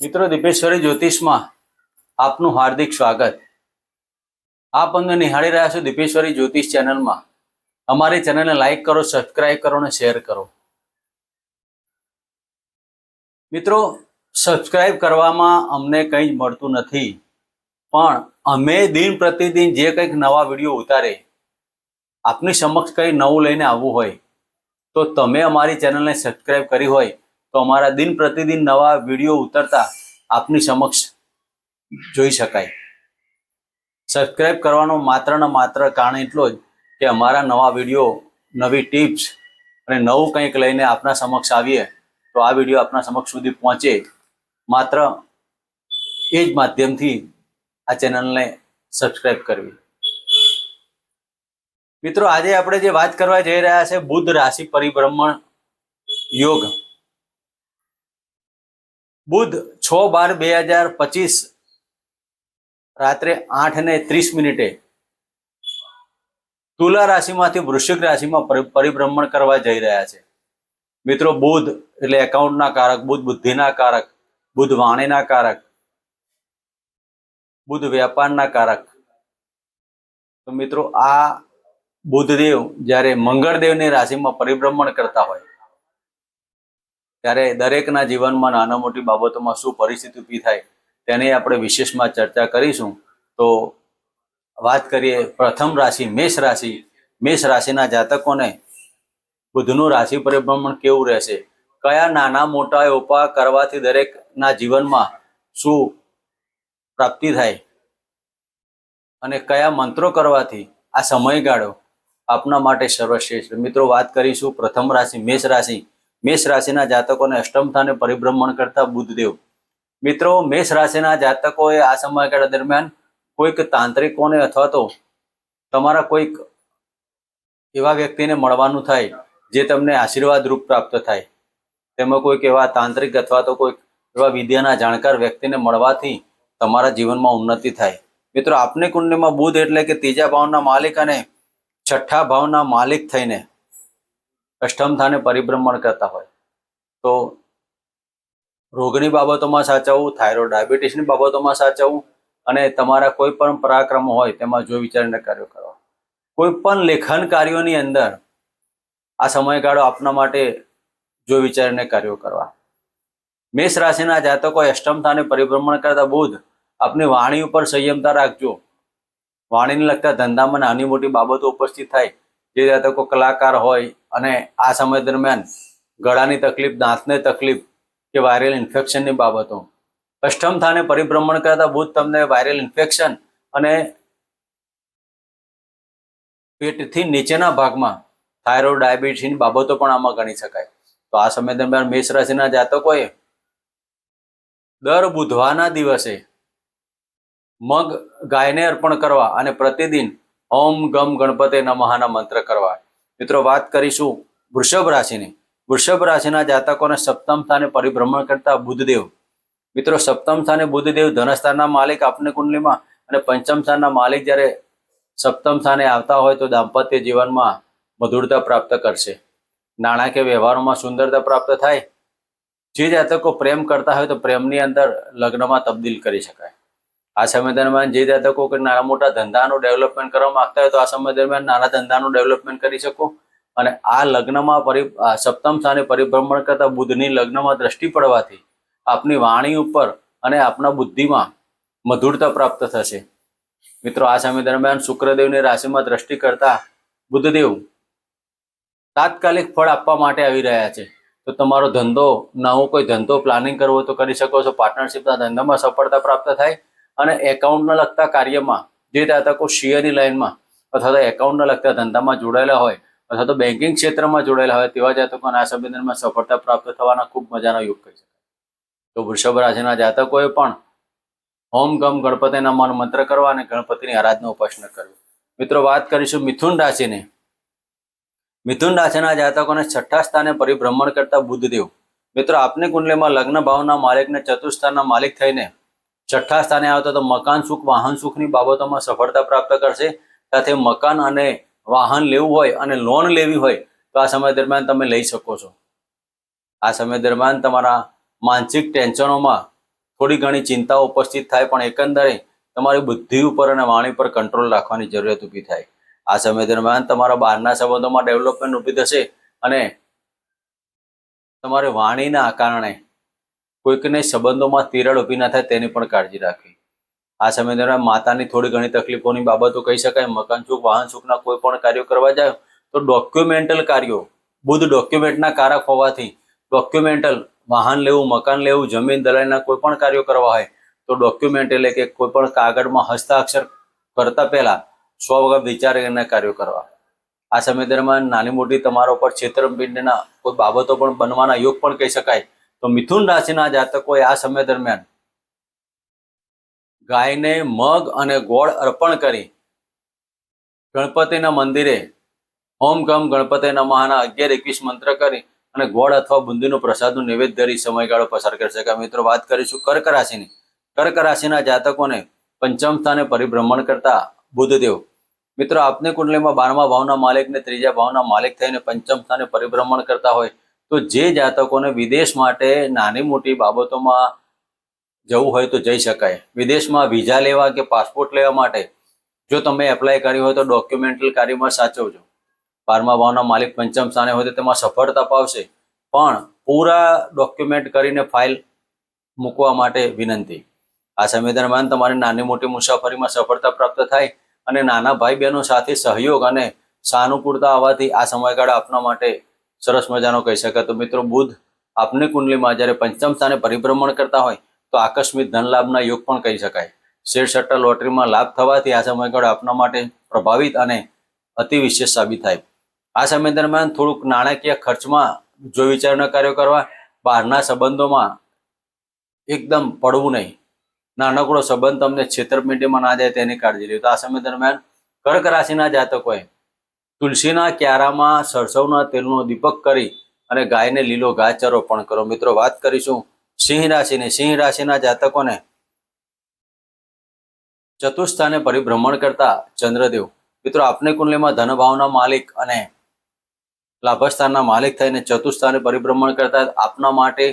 મિત્રો દીપેશ્વરી જ્યોતિષમાં આપનું હાર્દિક સ્વાગત। આપ અમને નિહાળી રહ્યા છો દીપેશ્વરી જ્યોતિષ ચેનલમાં। અમારી ચેનલને લાઈક કરો, સબસ્ક્રાઇબ કરો અને શેર કરો। મિત્રો, સબસ્ક્રાઇબ કરવામાં અમને કંઈ જ મળતું નથી, પણ અમે દિન પ્રતિદિન જે કંઈક નવા વિડીયો ઉતારે, આપની સમક્ષ કંઈ નવું લઈને આવવું હોય તો તમે અમારી ચેનલને સબસ્ક્રાઇબ કરી હોય તો અમારા દિન પ્રતિદિન નવા વિડીયો ઉતરતા આપની સમક્ષ જોઈ શકાય। સબસ્ક્રાઇબ કરવાનો માત્ર ને માત્ર કારણ એટલો જ કે અમારા નવા વિડીયો, નવી ટિપ્સ અને નવું કંઈક લઈને આપના સમક્ષ આવીએ તો આ વિડીયો આપના સમક્ષ સુધી પહોંચે, માત્ર એ જ માધ્યમથી આ ચેનલને સબસ્ક્રાઇબ કરવી। મિત્રો, આજે આપણે જે વાત કરવા જઈ રહ્યા છે બુધ રાશિ પરિભ્રમણ યોગ। બુધ 6/12/2025 રાત્રે 8:30 તુલા રાશિમાંથી વૃશ્ચિક રાશિમાં પરિભ્રમણ કરવા જઈ રહ્યા છે। મિત્રો, બુધ એટલે એકાઉન્ટના કારક, બુધ બુદ્ધિના કારક, બુધ વાણીના કારક, બુધ વ્યાપારના કારક। તો મિત્રો, આ બુધદેવ જ્યારે મંગળદેવની રાશિમાં પરિભ્રમણ કરતા હોય ત્યારે દરેકના જીવનમાં નાના મોટી બાબતોમાં શું પરિસ્થિતિ ઊભી થાય તેની આપણે વિશેષમાં ચર્ચા કરીશું। તો વાત કરીએ પ્રથમ રાશિ મેષ રાશિ। મેષ રાશિના જાતકોને બુધનું રાશિ પરિભ્રમણ કેવું રહેશે, કયા નાના મોટા ઉપાય કરવાથી દરેકના જીવનમાં શું પ્રાપ્તિ થાય અને કયા મંત્રો કરવાથી આ સમયગાળો આપના માટે સર્વશ્રેષ્ઠ। મિત્રો, વાત કરીશું પ્રથમ રાશિ મેષ રાશિ। મેષ રાશિના જાતકોને અષ્ટમ સ્થાને પરિભ્રમણ કરતા બુધદેવ। મિત્રો, મેષ રાશિના જાતકોએ આ સમયગાળા દરમિયાન કોઈક તાંત્રિકોને અથવા તો તમારા કોઈક એવા વ્યક્તિને મળવાનું થાય જે તમને આશીર્વાદ રૂપ પ્રાપ્ત થાય। તેમાં કોઈક એવા તાંત્રિક અથવા તો કોઈક એવા વિદ્યાના જાણકાર વ્યક્તિને મળવાથી તમારા જીવનમાં ઉન્નતિ થાય। મિત્રો, આપની કુંડલીમાં બુધ એટલે કે ત્રીજા ભાવના માલિક અને છઠ્ઠા ભાવના માલિક થઈને અષ્ટમ સ્થાને પરિભ્રમણ કરતા હોય તો રોગની બાબતોમાં સાચવવું, થાઇરોઇડ ડાયાબિટીસની બાબતોમાં સાચવવું અને તમારા કોઈ પણ પરાક્રમો હોય તેમાં જો વિચારીને કાર્યો કરવા। કોઈ પણ લેખન કાર્યોની અંદર આ સમયગાળો આપના માટે જો વિચારીને કાર્યો કરવા। મેષ રાશિના જાતકો અષ્ટમ સ્થાને પરિભ્રમણ કરતા બુધ આપની વાણી ઉપર સંયમતા રાખજો। વાણીને લગતા ધંધામાં નાની મોટી બાબતો ઉપસ્થિત થાય, જે જાતકો કલાકાર હોય અને આ સમય દરમિયાન ગળાની તકલીફ, દાંતની તકલીફ કે વાયરલ ઇન્ફેક્શનની બાબતો, અષ્ટમ સ્થાને પરિભ્રમણ કરતા બુધ તમને વાયરલ ઇન્ફેક્શન અને પેટથી નીચેના ભાગમાં થાઇરોઇડ ડાયાબિટીસની બાબતો પણ આમાં ગણી શકાય। તો આ સમય દરમિયાન મેષ રાશિના જાતકોએ દર બુધવારના દિવસે મગ ગાયને અર્પણ કરવા અને પ્રતિદિન ઓમ ગમ ગણપતે નમઃના મંત્ર કરવા। મિત્રો, વાત કરીશું વૃષભ રાશિની। વૃષભ રાશિના જાતકોને સપ્તમ સ્થાને પરિભ્રમણ કરતા બુધદેવ। મિત્રો, સપ્તમ સ્થાને બુધદેવ ધનસ્થાનના માલિક આપની કુંડલીમાં અને પંચમ સ્થાનના માલિક જ્યારે સપ્તમ સ્થાને આવતા હોય તો દાંપત્ય જીવનમાં મધુરતા પ્રાપ્ત કરશે, નાણાકીય વ્યવહારોમાં સુંદરતા પ્રાપ્ત થાય। જે જાતકો પ્રેમ કરતા હોય તો પ્રેમની અંદર લગ્નમાં તબદીલ કરી શકાય। આ સમય દરમિયાન જે જાતકો કે નાના મોટા ધંધાનું ડેવલપમેન્ટ કરવા માંગતા હોય તો આ સમય દરમિયાન નાના ધંધાનું ડેવલપમેન્ટ કરી શકો। અને આ લગ્નમાં સપ્તમ સ્થાને પરિભ્રમણ કરતા બુધની લગ્નમાં દ્રષ્ટિ પડવાથી આપની વાણી ઉપર અને આપના બુદ્ધિમાં મધુરતા પ્રાપ્ત થશે। મિત્રો, આ સમય દરમિયાન શુક્રદેવની રાશિમાં દ્રષ્ટિ કરતા બુધદેવ તાત્કાલિક ફળ આપવા માટે આવી રહ્યા છે। તો તમારો ધંધો, નવો કોઈ ધંધો પ્લાનિંગ કરવો તો કરી શકો છો। પાર્ટનરશિપના ધંધામાં સફળતા પ્રાપ્ત થાય અને એકાઉન્ટને લગતા કાર્યમાં જે જાતકો શેરની લાઇનમાં અથવા તો એકાઉન્ટને લગતા ધંધામાં જોડાયેલા હોય અથવા તો બેન્કિંગ ક્ષેત્રમાં જોડાયેલા હોય તેવા જાતકોને આ સમય દરમિયાન સફળતા પ્રાપ્ત થવાના ખૂબ મજાના યોગ કહી શકાય। તો વૃષભ રાશિના જાતકોએ પણ ઓમ ગમ ગણપતિના મંત્ર કરવા અને ગણપતિની આરાધના ઉપાસના કરવી। મિત્રો, વાત કરીશું મિથુન રાશિની। મિથુન રાશિના જાતકોને છઠ્ઠા સ્થાને પરિભ્રમણ કરતા બુધદેવ। મિત્રો, આપની કુંડલીમાં લગ્ન ભાવના માલિકને ચતુર્થ સ્થાનના માલિક થઈને છઠ્ઠા સ્થાને આવતા તો મકાન સુખ, વાહન સુખની બાબતોમાં સફળતા પ્રાપ્ત કરશે। સાથે મકાન અને વાહન લેવું હોય અને લોન લેવી હોય તો આ સમય દરમિયાન તમે લઈ શકો છો। આ સમય દરમિયાન તમારા માનસિક ટેન્શનોમાં થોડી ઘણી ચિંતાઓ ઉપસ્થિત થાય, પણ એકંદરે તમારી બુદ્ધિ ઉપર અને વાણી પર કંટ્રોલ રાખવાની જરૂરિયાત ઊભી થાય. આ સમય દરમિયાન તમારા બહારના સંબંધોમાં ડેવલપમેન્ટ ઊભી થશે અને તમારી વાણીના કારણે કોઈકને સંબંધોમાં તિરાડ ઊભી ના થાય તેની પણ કાળજી રાખવી. આ સમય દરમિયાન માતાની થોડી ઘણી તકલીફોની બાબતો કહી શકાય. મકાન સુખ, વાહન સુખના કોઈ પણ કાર્યો કરવા જાય તો ડોક્યુમેન્ટલ કાર્યો, બુધ ડોક્યુમેન્ટના કારક હોવાથી ડોક્યુમેન્ટલ વાહન લેવું, મકાન લેવું, જમીન દલાલીના કોઈ પણ કાર્યો કરવા હોય તો ડોક્યુમેન્ટ એટલે કે કોઈ પણ કાગળમાં હસ્તાક્ષર કરતા પહેલા 100 વખત વિચારીને કાર્યો કરવા. આ સમય દરમિયાન નાની મોટી તમારા ઉપર છેતરપિંડીના કોઈ બાબતો પણ બનવાના યોગ પણ કહી શકાય. તો મિથુન રાશિના જાતકોએ આ સમય દરમિયાન ગાયને મગ અને ગોળ અર્પણ કરી ગણપતિના મંદિરે ઓમ ગમ ગણપતિ નમઃના 11-21 મંત્ર કરી અને ગોળ અથવા બુંદીનો પ્રસાદનું નૈવેદ્ય ધરી સમયગાળો પસાર કરી શકાય. મિત્રો, વાત કરીશું કર્ક રાશિની. કર્ક રાશિના જાતકોને પંચમ સ્થાને પરિભ્રમણ કરતા બુધદેવ. મિત્રો, આપની કુંડલીમાં 12મા ભાવના માલિક ને 3જા ભાવના માલિક થઈને પંચમ સ્થાને પરિભ્રમણ કરતા હોય તો જે જાતકોને વિદેશ માટે નાની મોટી બાબતોમાં જવું હોય તો જઈ શકાય. વિદેશમાં વિઝા લેવા કે પાસપોર્ટ લેવા માટે જો તમે એપ્લાય કર્યું હોય તો ડોક્યુમેન્ટલ કાર્યમાં સાચવજો. 12મા ભાવના માલિક પંચમ સ્થાને હોય તો તેમાં સફળતા પાવશે, પણ પૂરા ડોક્યુમેન્ટ કરીને ફાઇલ મૂકવા માટે વિનંતી. આ સમય દરમિયાન તમારી નાની મોટી મુસાફરીમાં સફળતા પ્રાપ્ત થાય અને નાના ભાઈ બહેનો સાથે સહયોગ અને સાનુકૂળતા આવવાથી આ સમયગાળો આપના માટે સરસ મજાનો કહી શકાય. તો મિત્રો, બુધ આપની કુંડલીમાં જ્યારે પંચમ સ્થાને પરિભ્રમણ કરતા હોય તો આકસ્મિક ધન લાભના યોગ પણ કહી શકાય. શેર સટ્ટા લોટરીમાં લાભ થવાથી આ સમયગાળો આપના માટે પ્રભાવિત અને અતિ વિશેષ સાબિત થાય. આ સમય દરમિયાન થોડુંક નાણાકીય ખર્ચમાં જો વિચારના કાર્યો કરવા, બહારના સંબંધોમાં એકદમ પડવું નહીં. નાનકડો સંબંધ તમને છેતરપિંડીમાં ના જાય તેની કાળજી લેવી. તો આ સમય દરમિયાન કર્ક રાશિના જાતકોએ તુલસીના ક્યારામાં સરસવના તેલનો દીપક કરી અને ગાયને લીલો ઘાસચારો પણ કરો. મિત્રો, વાત કરીશું સિંહ રાશિની. સિંહ રાશિના જાતકોને ચતુર્થ સ્થાને પરિભ્રમણ કરતા ચંદ્રદેવ. મિત્રો, આપની કુંડલીમાં ધન ભાવના માલિક અને લાભસ્થાનના માલિક થઈને ચતુર્થ સ્થાને પરિભ્રમણ કરતા આપના માટે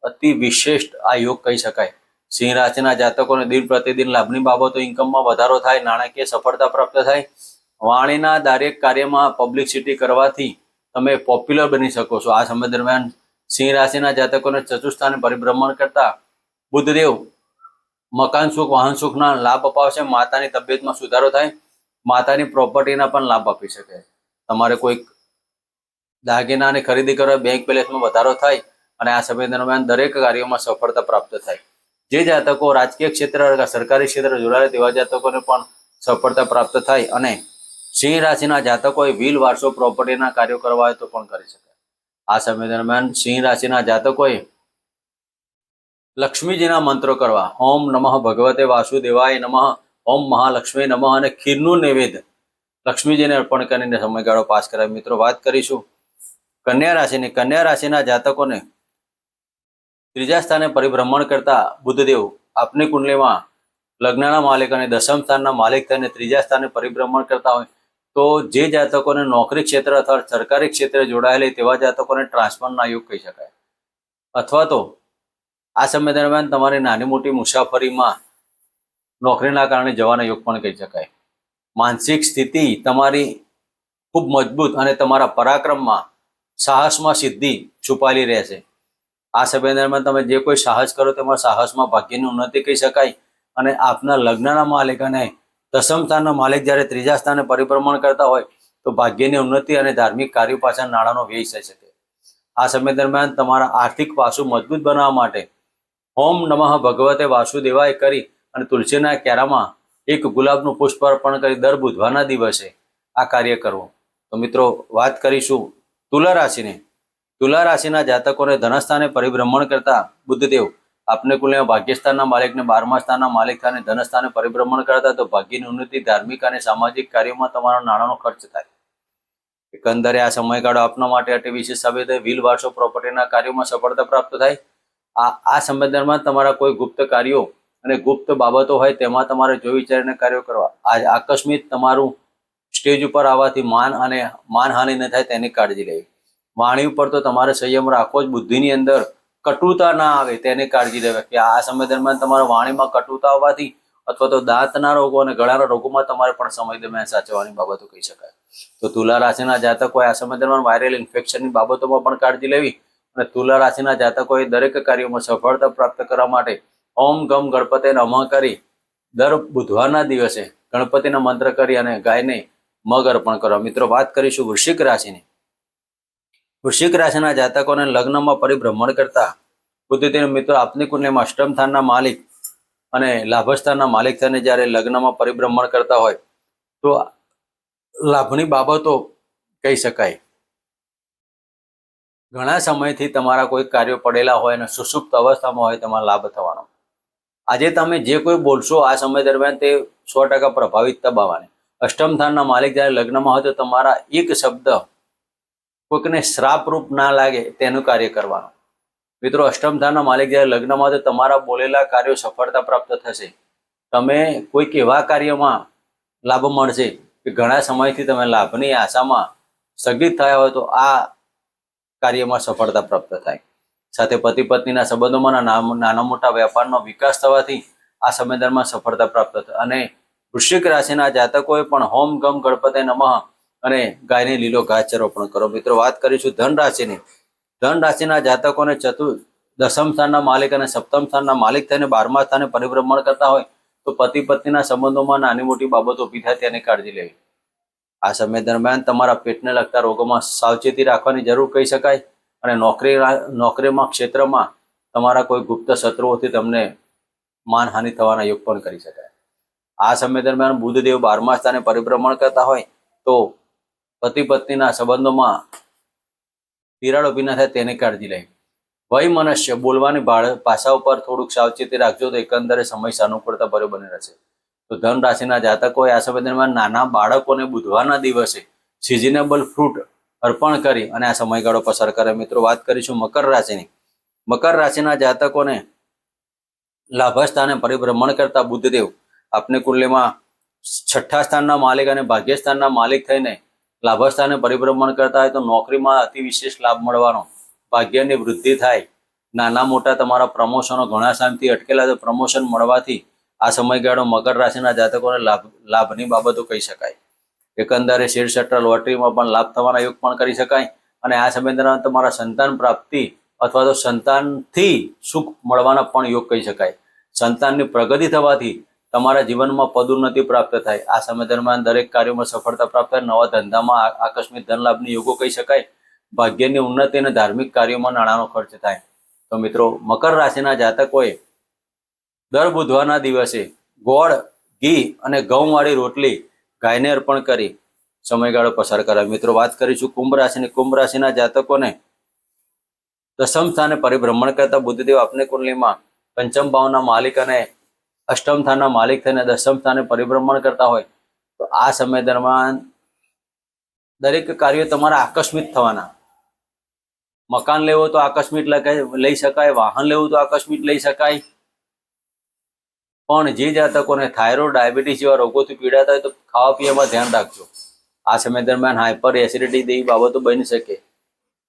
અતિ વિશેષ આ યોગ કહી શકાય. સિંહ રાશિના જાતકોને દિન પ્રતિદિન લાભની બાબતો, ઇન્કમમાં વધારો થાય, નાણાકીય સફળતા પ્રાપ્ત થાય. વાણીના દરેક કાર્યમાં પબ્લિસિટી કરવાથી તમે પોપ્યુલર બની શકો છો. આ સમય દરમિયાન સિંહ રાશિના જાતકોને ચતુર્થ સ્થાને પરિભ્રમણ કરતા બુધદેવ મકાન સુખ, વાહન સુખના લાભ અપાવશે. માતાની તબિયતમાં સુધારો થાય, માતાની પ્રોપર્ટીના પણ લાભ આપી શકે. તમારે કોઈક દાગીનાની ખરીદી કરવા, બેંક બેલેન્સમાં વધારો થાય અને આ સમય દરમિયાન દરેક કાર્યોમાં સફળતા પ્રાપ્ત થાય. જે જાતકો રાજકીય ક્ષેત્ર, સરકારી ક્ષેત્ર જોડાયેલા તેવા જાતકોને પણ સફળતા પ્રાપ્ત થાય અને સિંહ રાશિના જાતકોએ વ્હીલ, વારસો, પ્રોપર્ટીના કાર્યો કરવા હોય તો પણ કરી શકાય. આ સમય દરમિયાન સિંહ રાશિના જાતકોએ લક્ષ્મીજીના મંત્રો કરવા. ઓમ નમઃ ભગવતે વાસુદેવાય નમઃ, ઓમ મહાલક્ષ્મી નમઃ અને ખીરનું નૈવેદ્ય લક્ષ્મીજીને અર્પણ કરીને સમયગાળો પાસ કરાય. મિત્રો, વાત કરીશું કન્યા રાશિની. કન્યા રાશિના જાતકોને ત્રીજા સ્થાને પરિભ્રમણ કરતા બુધદેવ આપની કુંડલીમાં લગ્નના માલિક અને દશમ સ્થાનના માલિક થઈને ત્રીજા સ્થાને પરિભ્રમણ કરતા હોય તો જે જાતકોને નોકરી ક્ષેત્ર અથવા સરકારી ક્ષેત્રે જોડાયેલી તેવા જાતકોને ટ્રાન્સફરના યોગ કહી શકાય. અથવા તો આ સમય દરમિયાન તમારી નાની મોટી મુસાફરીમાં નોકરીના કારણે જવાના યોગ પણ કહી શકાય. માનસિક સ્થિતિ તમારી ખૂબ મજબૂત અને તમારા પરાક્રમમાં, સાહસમાં સિદ્ધિ છુપાયેલી રહેશે. આ સમય દરમિયાન તમે જે કોઈ સાહસ કરો તેમાં સાહસમાં ભાગ્યની ઉન્નતિ કહી શકાય. અને આપના લગ્નના માલિક અને દશમ સ્થાનના માલિક જ્યારે ત્રીજા સ્થાને પરિભ્રમણ કરતા હોય તો ભાગ્યની ઉન્નતિ અને ધાર્મિક કાર્યો પાછળ નાણાંનો વ્યય થઈ શકે. આ સમય દરમિયાન તમારા આર્થિક પાસું મજબૂત બનાવવા માટે ઓમ નમઃ ભગવતે વાસુદેવાય કરી અને તુલસીના ક્યારામાં એક ગુલાબનું પુષ્પ અર્પણ કરી દર બુધવારના દિવસે આ કાર્ય કરવું. તો મિત્રો, વાત કરીશું તુલા રાશિની. તુલા રાશિના જાતકોને ધનસ્થાને પરિભ્રમણ કરતા બુધદેવ આપને કુંડલીમાં ભાગ્યસ્થાનના માલિકને 12મા સ્થાનના માલિક થઈને ધનસ્થાને પરિભ્રમણ કરતા તો ભાગ્યની ઉન્નતિ, ધાર્મિક અને સામાજિક કાર્યોમાં તમારો નાણાંનો ખર્ચ થાય. એકંદરે આ સમયગાળો આપના માટે અતિ વિશેષ સાબિત થાય. વ્હીલ, વારસો, પ્રોપર્ટીના કાર્યોમાં સફળતા પ્રાપ્ત થાય. આ સમય દરમિયાન તમારા કોઈ ગુપ્ત કાર્યો અને ગુપ્ત બાબતો હોય તેમાં તમારે જોઈ વિચારીને કાર્યો કરવા. આકસ્મિક તમારું સ્ટેજ ઉપર આવવાથી માનહાનિ ન થાય તેની કાળજી લેવી. વાણી ઉપર તો તમારે સંયમ રાખવો જ. બુદ્ધિની અંદર કટુતા ના આવે તેની કાળજી લેવા કે આ સમય દરમિયાન તમારા વાણીમાં કટુતા આવવાથી અથવા તો દાંતના રોગો અને ગળાના રોગોમાં તમારે પણ સમય દરમિયાન સાચવવાની બાબતો કહી શકાય. તો તુલા રાશિના જાતકોએ આ સમય દરમિયાન વાયરલ ઇન્ફેક્શનની બાબતોમાં પણ કાળજી લેવી અને તુલા રાશિના જાતકોએ દરેક કાર્યોમાં સફળતા પ્રાપ્ત કરવા માટે ઓમ ગમ ગણપતિ નમઃ કરી દર બુધવારના દિવસે ગણપતિના મંત્ર કરી અને ગાયને મગ અર્પણ કરવા. મિત્રો વાત કરીશું વૃશ્ચિક રાશિની. વૃશ્ચિક રાશિના જાતકોને લગ્નમાં પરિભ્રમણ કરતા બુદ્ધિદેવ મિત્રો આપની કુંડલીમાં અષ્ટમ સ્થાનના માલિક અને લાભસ્થાનના માલિક થઈને જ્યારે લગ્નમાં પરિભ્રમણ કરતા હોય તો લાભની બાબતો કહી શકાય. ઘણા સમયથી તમારા કોઈ કાર્યો પડેલા હોય અને સુષુપ્ત અવસ્થામાં હોય તેમાં લાભ થવાનો. આજે તમે જે કોઈ બોલશો આ સમય દરમિયાન તે 100% પ્રભાવિત થવાની. અષ્ટમ સ્થાનના માલિક જ્યારે લગ્નમાં હોય તો તમારા એક શબ્દ કોઈકને શ્રાપરૂપ ના લાગે તેનું કાર્ય કરવાનું. મિત્રો અષ્ટમ સ્થાનના માલિક જ્યારે લગ્નમાં હોય તો તમારા બોલેલા કાર્યો સફળતા પ્રાપ્ત થશે. તમે કોઈક એવા કાર્યમાં લાભ મળશે કે ઘણા સમયથી તમે લાભની આશામાં સ્થગિત થયા હોય તો આ કાર્યમાં સફળતા પ્રાપ્ત થાય. સાથે પતિ પત્નીના સંબંધોમાં નાના મોટા વેપારનો વિકાસ થવાથી આ સમય દરમિયાન સફળતા પ્રાપ્ત થાય. અને વૃશ્ચિક રાશિના જાતકોએ પણ હોમ ગમ ગણપતિ નમઃ અને ગાયને લીલો ઘાસચારો પણ કરો. મિત્રો વાત કરીશું ધન રાશિની. ધન રાશિના જાતકોને દસમ સ્થાનના માલિક અને સપ્તમ સ્થાનના માલિક થઈને 12મા સ્થાને પરિભ્રમણ કરતા હોય તો પતિ પત્નીના સંબંધોમાં નાની મોટી બાબતો ઊભી થાય તેની કાળજી લેવી. આ સમય દરમિયાન તમારા પેટને લગતા રોગોમાં સાવચેતી રાખવાની જરૂર કહી શકાય. અને નોકરીમાં ક્ષેત્રમાં તમારા કોઈ ગુપ્ત શત્રુઓથી તમને માનહાનિ થવાના યોગ પણ કરી શકાય. આ સમય દરમિયાન બુધદેવ 12મા સ્થાને પરિભ્રમણ કરતા હોય તો પતિ પત્નીના સંબંધોમાં તિરાડ ઊભી ન થાય તેની કાળજી લેવી. વય મનુષ્ય બોલવાની ભાષા ઉપર થોડુંક સાવચેતી રાખજો તો એકંદરે સમય સાનુકૂળતા ભર્યો બની રહેશે. તો ધન રાશિના જાતકોએ આ સમય દરમિયાન નાના બાળકોને બુધવારના દિવસે સિઝનેબલ ફ્રૂટ અર્પણ કરી અને આ સમયગાળો પસાર કરે. મિત્રો વાત કરીશું મકર રાશિની. મકર રાશિના જાતકોને લાભસ્થાને પરિભ્રમણ કરતા બુધદેવ આપની કુંડલીમાં 6ઠ્ઠા સ્થાનના માલિક અને ભાગ્યસ્થાનના માલિક થઈને લાભસ્થાને પરિભ્રમણ કરતા હોય તો નોકરીમાં અતિ વિશેષ લાભ મળવાનો, ભાગ્યની વૃદ્ધિ થાય, નાના મોટા તમારા પ્રમોશનો ઘણા સમયથી અટકેલા તો પ્રમોશન મળવાથી આ સમયગાળો મકર રાશિના જાતકોને લાભની બાબતો કહી શકાય. એકંદરે શેર સટ્ટા લોટરીમાં પણ લાભ થવાના યોગ પણ કરી શકાય. અને આ સમય દરમિયાન તમારા સંતાન પ્રાપ્તિ અથવા તો સંતાનથી સુખ મળવાના પણ યોગ કહી શકાય. સંતાનની પ્રગતિ થવાથી તમારા જીવનમાં પદોન્નતિ પ્રાપ્ત થાય. આ સમય દરમિયાન દરેક કાર્યોમાં સફળતા પ્રાપ્ત થાય. નવા ધંધામાં આકસ્મિક ધન લાભની યોગો કહી શકાય. ભાગ્યની ઉન્નતિ અને ધાર્મિક કાર્યોમાં નાણાંનો ખર્ચ થાય. તો મિત્રો મકર રાશિના જાતકોએ દર બુધવારના દિવસે ગોળ, ઘી અને ઘઉંવાળી રોટલી ગાયને અર્પણ કરી સમયગાળો પસાર કરાય. મિત્રો વાત કરીશું કુંભ રાશિની. કુંભ રાશિના જાતકોને દસમ સ્થાને પરિભ્રમણ કરતા બુધદેવ આપની કુંડલીમાં પંચમ ભાવના માલિક અને અષ્ટમ સ્થાનના માલિક થઈને દસમ સ્થાને પરિભ્રમણ કરતા હોય તો આ સમય દરમિયાન દરેક કાર્યો તમારા આકસ્મિક થવાના. મકાન લેવો તો આકસ્મિક લઈ શકાય, વાહન લેવું તો આકસ્મિક લઈ શકાય. પણ જે જાતકોને થાઇરોઇડ, ડાયાબિટીસ જેવા રોગોથી પીડાતા હોય તો ખાવા પીવામાં ધ્યાન રાખજો. આ સમય દરમિયાન હાઇપર એસિડિટી જેવી બાબતો બની શકે.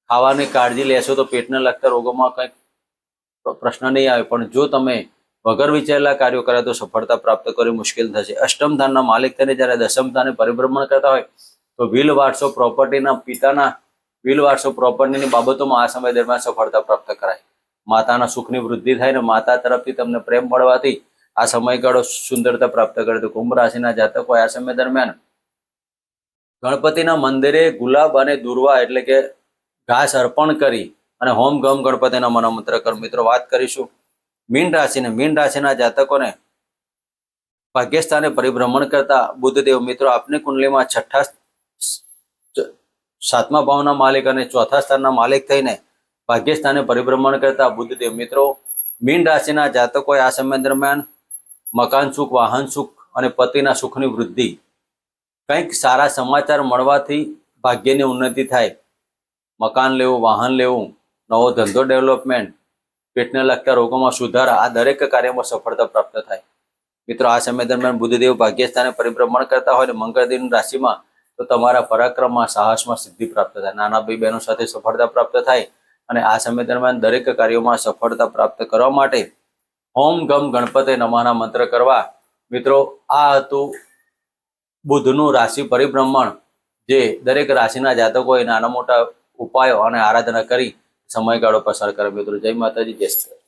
ખાવાની કાળજી લેશો તો પેટને લગતા રોગોમાં કંઈક પ્રશ્ન નહીં આવે. પણ જો તમે વગર વિચારેલા કાર્યો કરે તો સફળતા પ્રાપ્ત કરવી મુશ્કેલ થશે. અષ્ટમ સ્થાનના માલિક થઈને જ્યારે દસમ સ્થાને પરિભ્રમણ કરતા હોય તો વ્હીલ વારસો પ્રોપર્ટીના પિતાના વ્હીલ વારસો પ્રોપર્ટીની બાબતોમાં આ સમય દરમિયાન સફળતા પ્રાપ્ત કરાય. માતાના સુખની વૃદ્ધિ થાય ને માતા તરફથી તમને પ્રેમ મળવાથી આ સમયગાળો સુંદરતા પ્રાપ્ત કરે. તો કુંભ રાશિના જાતકો આ સમય દરમિયાન ગણપતિના મંદિરે ગુલાબ અને દુર્વા એટલે કે ઘાસ અર્પણ કરી અને હોમ ગમ ગણપતિના મનોમંત્ર કર. મિત્રો વાત કરીશું મીન રાશિને. મીન રાશિના જાતકોને ભાગ્યસ્થાને પરિભ્રમણ કરતા બુધદેવ મિત્રો આપની કુંડલીમાં 7મા ભાવના માલિક અને 4થા સ્થાનના માલિક થઈને ભાગ્યસ્થાને પરિભ્રમણ કરતા બુધદેવ મિત્રો મીન રાશિના જાતકોએ આ સમય દરમિયાન મકાન સુખ, વાહન સુખ અને પતિના સુખની વૃદ્ધિ, કંઈક સારા સમાચાર મળવાથી ભાગ્યની ઉન્નતિ થાય. મકાન લેવું, વાહન લેવું, નવો ધંધો ડેવલપમેન્ટ, પેટને લગતા રોગોમાં સુધારા, આ દરેક કાર્યમાં સફળતા પ્રાપ્ત થાય. મિત્રો આ સમય દરમિયાન બુધદેવ ભાગ્યસ્થાને પરિભ્રમણ કરતા હોય ને મંગળદેવની રાશિમાં તો તમારા પરાક્રમમાં, સાહસમાં સિદ્ધિ પ્રાપ્ત થાય. નાના ભાઈ બહેનો સાથે સફળતા પ્રાપ્ત થાય અને આ સમય દરમિયાન દરેક કાર્યોમાં સફળતા પ્રાપ્ત કરવા માટે ઓમ ગમ ગણપતે નમઃના મંત્ર કરવા. મિત્રો, આ હતું બુધનું રાશિ પરિભ્રમણ, જે દરેક રાશિના જાતકોએ નાના મોટા ઉપાયો અને આરાધના કરી સમયગાળો પસાર કરે. મિત્રો, જય માતાજી, જય શ્રી કૃષ્ણ.